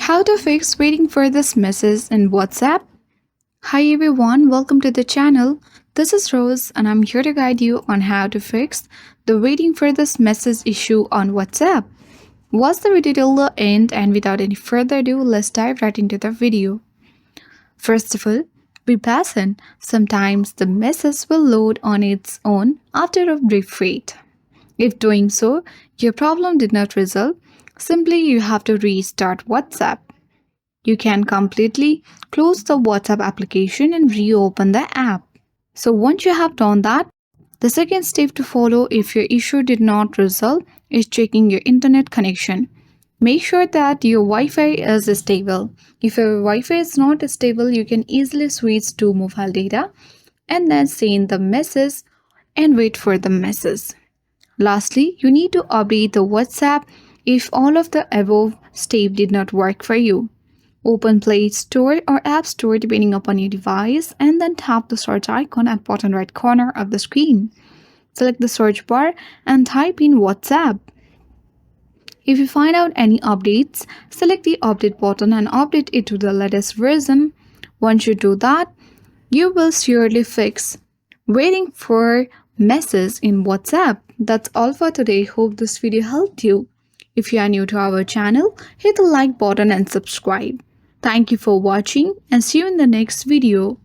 How to fix waiting for this message in WhatsApp? Hi everyone, welcome to the channel. This is Rose and I'm here to guide you on how to fix the waiting for this message issue on WhatsApp. Watch the video till the end, and without any further ado, let's dive right into the video. First of all, be patient. Sometimes the message will load on its own after a brief wait. If doing so, your problem did not resolve, simply you have to restart WhatsApp. You can completely close the WhatsApp application and reopen the app. So once you have done that, the second step to follow if your issue did not resolve is checking your internet connection. Make sure that your Wi-Fi is stable. If your Wi-Fi is not stable, you can easily switch to mobile data and then send the message and wait for the message. Lastly, you need to update the WhatsApp if all of the above steps did not work for you. Open Play Store or App Store depending upon your device, and then tap the search icon at bottom right corner of the screen. Select the search bar and type in WhatsApp. If you find out any updates, select the update button and update it to the latest version. Once you do that, you will surely fix waiting for message in WhatsApp. That's all for today. Hope this video helped you. If you are new to our channel, hit the like button and subscribe. Thank you for watching and see you in the next video.